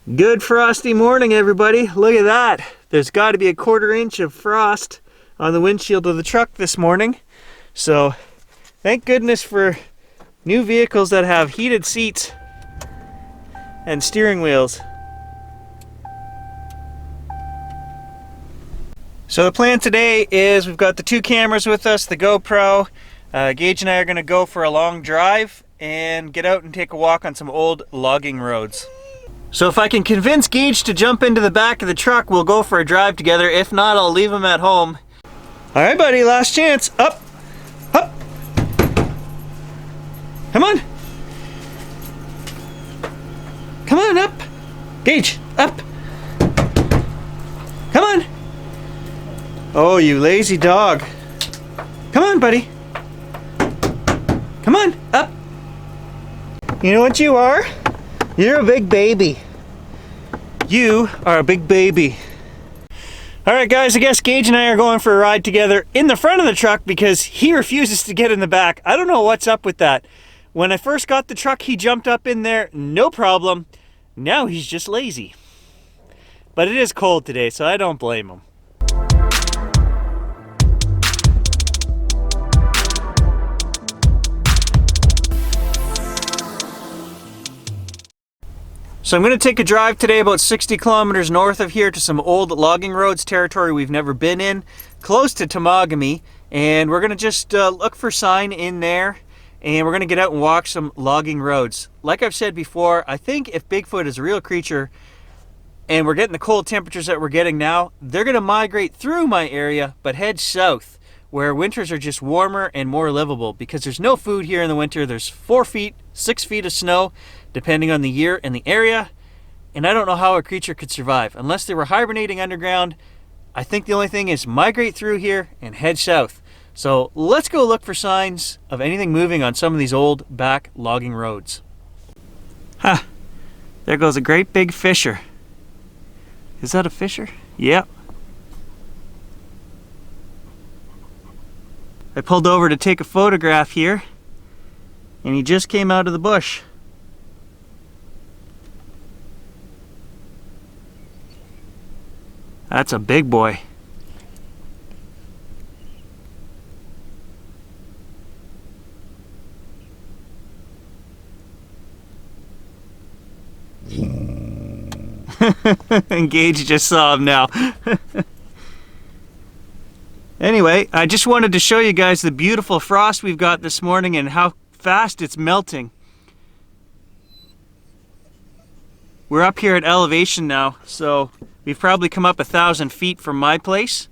Good frosty morning, everybody. Look at that. There's got to be a 1/4 inch of frost on the windshield of the truck this morning. So thank goodness for new vehicles that have heated seats and steering wheels. So the plan today is we've got the 2 cameras with us, the GoPro. Gage and I are going to go for a long drive and get out and take a walk on some old logging roads. So if I can convince Gage to jump into the back of the truck, we'll go for a drive together. If not, I'll leave him at home. All right, buddy, last chance. Up, up. Come on. Come on, up. Gage, up. Come on. Oh, you lazy dog. Come on, buddy. Come on, up. You know what you are? You're a big baby. You are a big baby. All right, guys, I guess Gage and I are going for a ride together in the front of the truck because he refuses to get in the back. I don't know what's up with that. When I first got the truck, he jumped up in there, no problem. Now he's just lazy. But it is cold today, so I don't blame him. So I'm going to take a drive today about 60 kilometers north of here to some old logging roads, territory we've never been in, close to Temagami, and we're going to just look for sign in there, and we're going to get out and walk some logging roads. Like I've said before, I think if Bigfoot is a real creature and we're getting the cold temperatures that we're getting now, they're going to migrate through my area but head south, where winters are just warmer and more livable because there's no food here in the winter. There's 4 feet, 6 feet of snow, depending on the year and the area. And I don't know how a creature could survive. Unless they were hibernating underground, I think the only thing is migrate through here and head south. So let's go look for signs of anything moving on some of these old back logging roads. Ha! There goes a great big fisher. Is that a fisher? Yep. I pulled over to take a photograph here, and he just came out of the bush. That's a big boy. And Gage just saw him now. Anyway, I just wanted to show you guys the beautiful frost we've got this morning and how fast it's melting. We're up here at elevation now, so we've probably come up 1,000 feet from my place,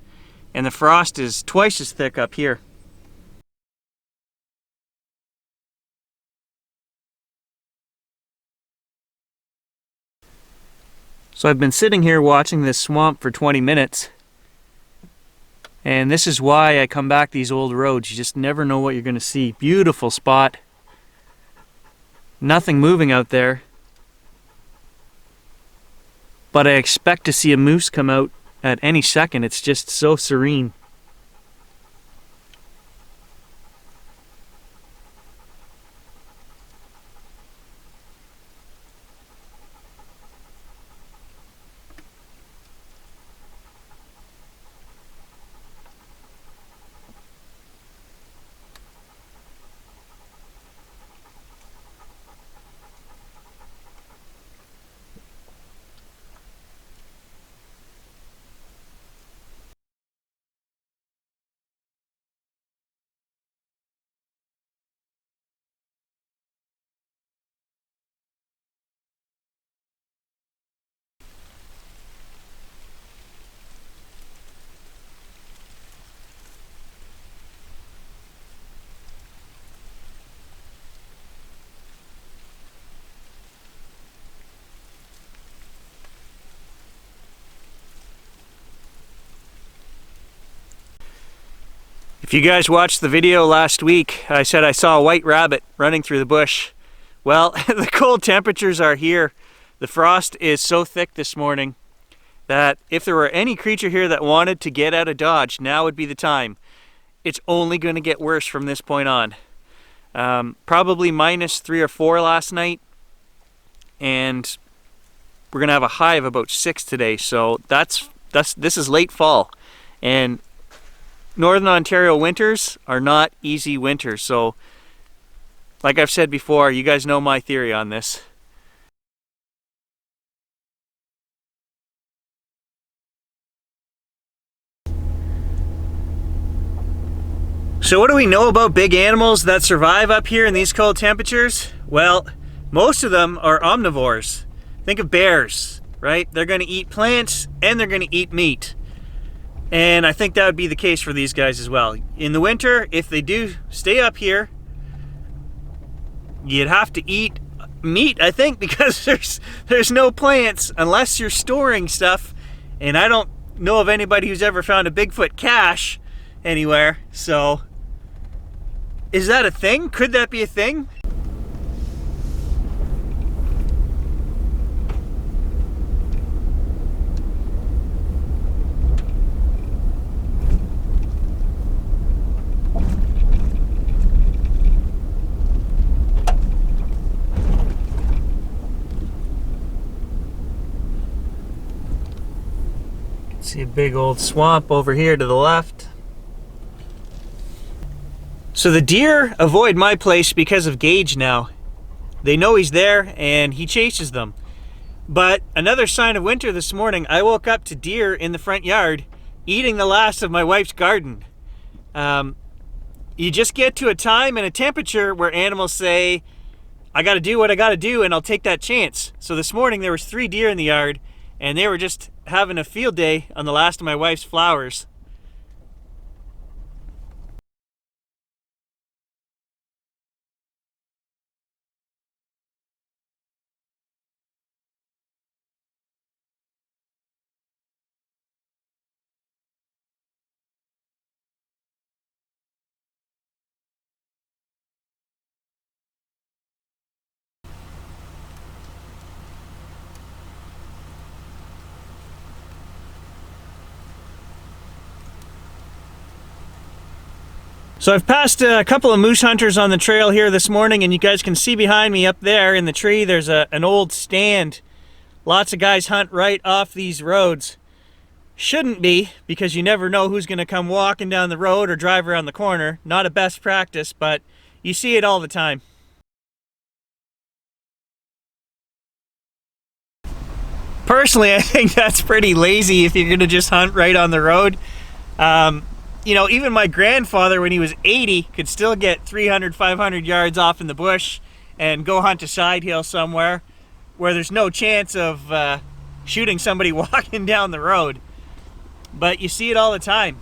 and the frost is twice as thick up here. So I've been sitting here watching this swamp for 20 minutes. And this is why I come back these old roads. You just never know what you're going to see. Beautiful spot. Nothing moving out there. But I expect to see a moose come out at any second. It's just so serene. If you guys watched the video last week, I said I saw a white rabbit running through the bush. Well, the cold temperatures are here. The frost is so thick this morning that if there were any creature here that wanted to get out of Dodge, now would be the time. It's only going to get worse from this point on. Probably -3 or -4 last night, and we're gonna have a high of about 6 today. So this is late fall, and Northern Ontario winters are not easy winters. So like I've said before, you guys know my theory on this. So what do we know about big animals that survive up here in these cold temperatures? Well, most of them are omnivores. Think of bears, right? They're going to eat plants and they're going to eat meat. And I think that would be the case for these guys as well. In the winter, if they do stay up here, you'd have to eat meat, I think, because there's no plants unless you're storing stuff. And I don't know of anybody who's ever found a Bigfoot cache anywhere. So is that a thing? Could that be a thing? See a big old swamp over here to the left. So the deer avoid my place because of Gage now. They know he's there and he chases them. But another sign of winter this morning, I woke up to deer in the front yard eating the last of my wife's garden. You just get to a time and a temperature where animals say, I gotta do what I gotta do and I'll take that chance. So this morning there was 3 deer in the yard and they were just having a field day on the last of my wife's flowers. So I've passed a couple of moose hunters on the trail here this morning, and you guys can see behind me up there in the tree, there's an old stand. Lots of guys hunt right off these roads. Shouldn't be, because you never know who's gonna come walking down the road or drive around the corner. Not a best practice, but you see it all the time. Personally, I think that's pretty lazy if you're gonna just hunt right on the road. You know, even my grandfather, when he was 80, could still get 300, 500 yards off in the bush and go hunt a side hill somewhere where there's no chance of shooting somebody walking down the road. But you see it all the time.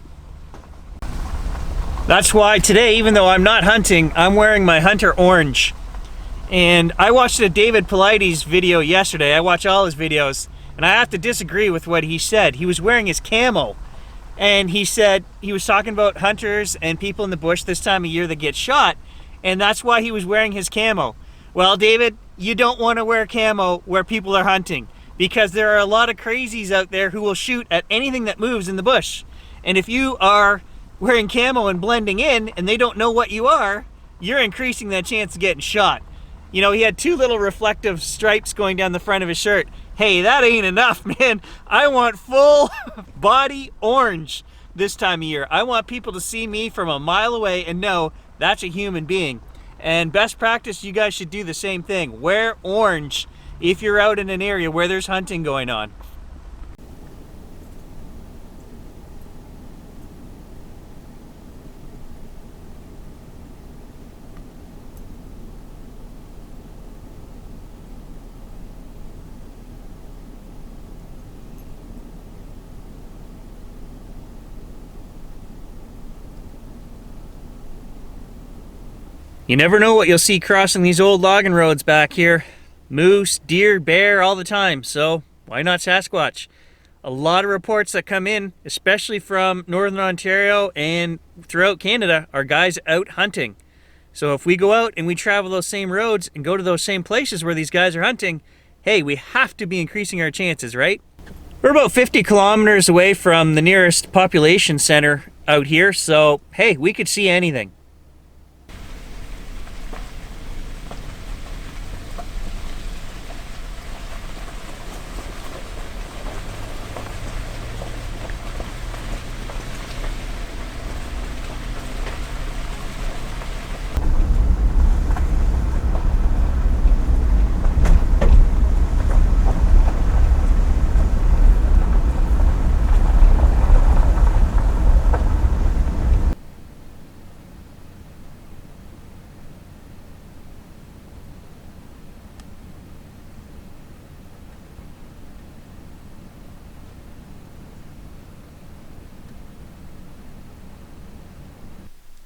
That's why today, even though I'm not hunting, I'm wearing my hunter orange. And I watched a David Paulides video yesterday. I watch all his videos, and I have to disagree with what he said. He was wearing his camo. And he said he was talking about hunters and people in the bush this time of year that get shot, and that's why he was wearing his camo. Well, David, you don't want to wear camo where people are hunting, because there are a lot of crazies out there who will shoot at anything that moves in the bush. And if you are wearing camo and blending in and they don't know what you are, you're increasing that chance of getting shot. You know, he had 2 little reflective stripes going down the front of his shirt. Hey, that ain't enough, man. I want full body orange this time of year. I want people to see me from a mile away and know that's a human being. And best practice, you guys should do the same thing. Wear orange if you're out in an area where there's hunting going on. You never know what you'll see crossing these old logging roads back here. Moose, deer, bear, all the time. So why not Sasquatch? A lot of reports that come in, especially from Northern Ontario and throughout Canada, are guys out hunting. So if we go out and we travel those same roads and go to those same places where these guys are hunting, hey, we have to be increasing our chances, right? We're about 50 kilometers away from the nearest population center out here, so hey, we could see anything.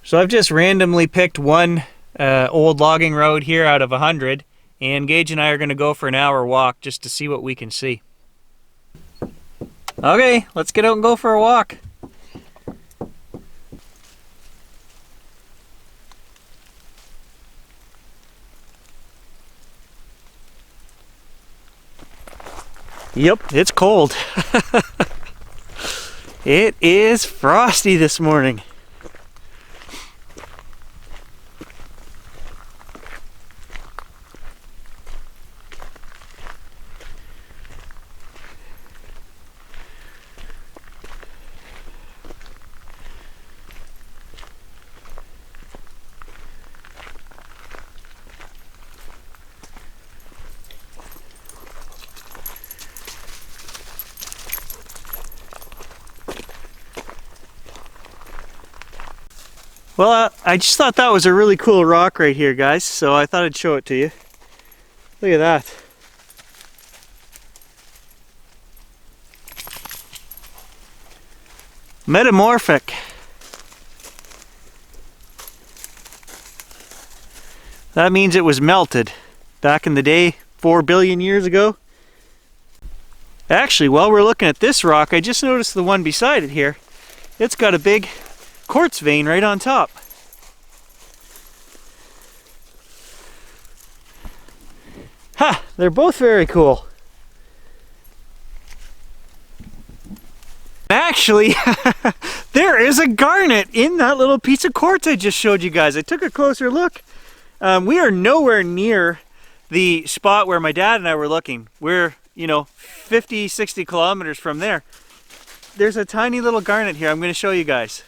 So I've just randomly picked one old logging road here out of 100, and Gage and I are going to go for an hour walk just to see what we can see. Okay, let's get out and go for a walk. Yep, it's cold. It is frosty this morning. Well, I just thought that was a really cool rock right here, guys, so I thought I'd show it to you. Look at that. Metamorphic. That means it was melted back in the day, 4 billion years ago. Actually, while we're looking at this rock, I just noticed the one beside it here. It's got a big quartz vein right on top. Ha! They're both very cool. Actually, there is a garnet in that little piece of quartz I just showed you guys. I took a closer look. We are nowhere near the spot where my dad and I were looking. We're, 50, 60 kilometers from there. There's a tiny little garnet here. I'm going to show you guys.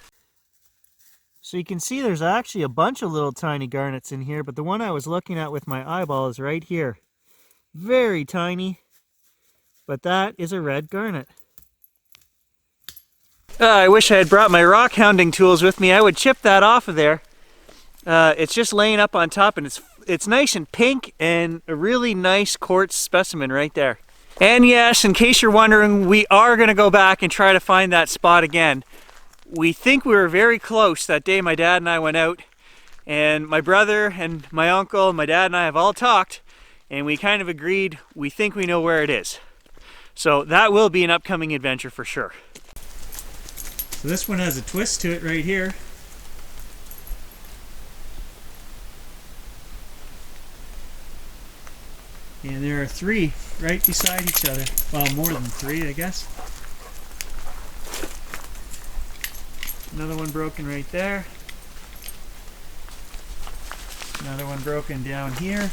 So you can see there's actually a bunch of little tiny garnets in here, but the one I was looking at with my eyeball is right here. Very tiny, but that is a red garnet. I wish I had brought my rockhounding tools with me. I would chip that off of there. It's just laying up on top, and it's nice and pink, and a really nice quartz specimen right there. And yes, in case you're wondering, we are going to go back and try to find that spot again. We think we were very close that day my dad and I went out, and my brother and my uncle and my dad and I have all talked, and we kind of agreed we think we know where it is. So that will be an upcoming adventure for sure. So this one has a twist to it right here. And there are 3 right beside each other. Well, more than 3, I guess. Another one broken right there. Another one broken down here.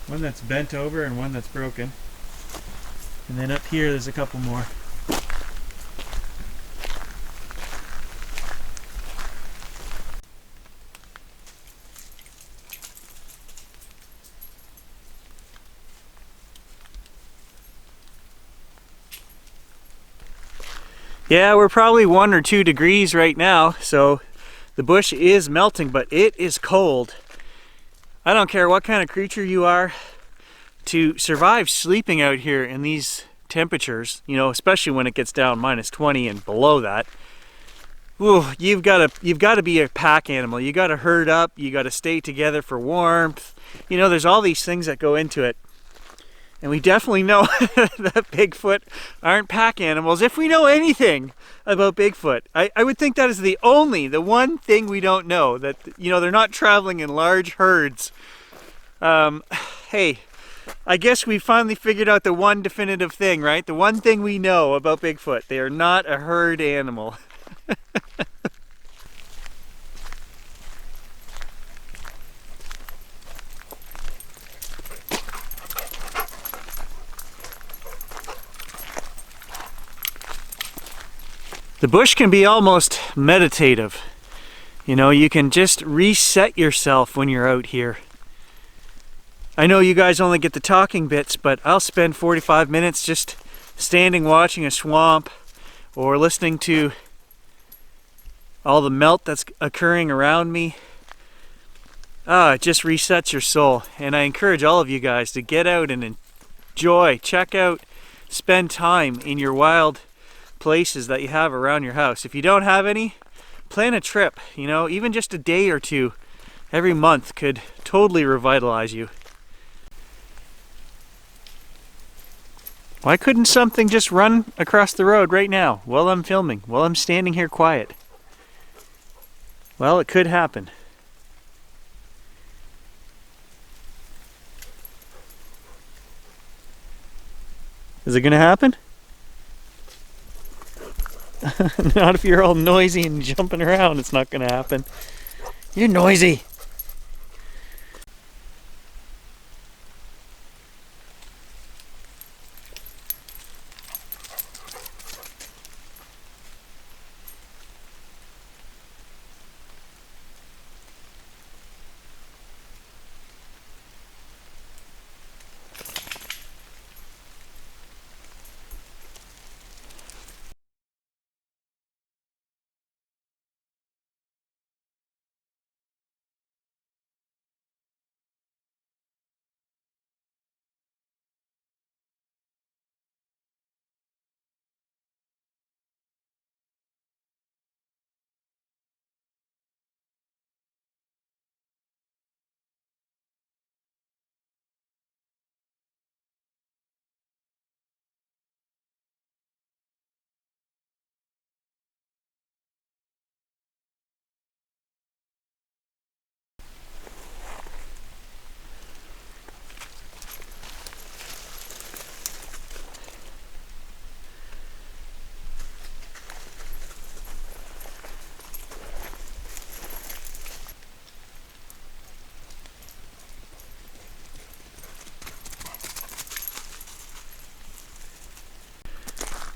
One that's bent over and one that's broken. And then up here there's a couple more. Yeah, we're probably 1 or 2 degrees right now, so the bush is melting, but it is cold. I don't care what kind of creature you are, to survive sleeping out here in these temperatures, especially when it gets down -20 and below that, ooh, you've got to be a pack animal. You got to herd up, you got to stay together for warmth. There's all these things that go into it. And we definitely know that Bigfoot aren't pack animals. If we know anything about Bigfoot, I would think that is the one thing we don't know, that, they're not traveling in large herds. Hey, I guess we finally figured out the one definitive thing, right? The one thing we know about Bigfoot, they are not a herd animal. The bush can be almost meditative. You can just reset yourself when you're out here. I know you guys only get the talking bits, but I'll spend 45 minutes just standing watching a swamp or listening to all the melt that's occurring around me. It just resets your soul. And I encourage all of you guys to get out and enjoy, check out spend time in your wild places that you have around your house. If you don't have any, plan a trip, you know, even just a day or two every month could totally revitalize you. Why couldn't something just run across the road right now while I'm filming, while I'm standing here quiet? Well, it could happen. Is it gonna happen? Not if you're all noisy and jumping around, it's not gonna happen. You're noisy.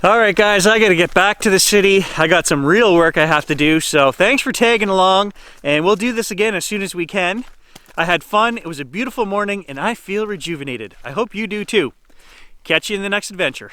Alright guys, I gotta get back to the city. I got some real work I have to do, so thanks for tagging along, and we'll do this again as soon as we can. I had fun, it was a beautiful morning, and I feel rejuvenated. I hope you do too. Catch you in the next adventure.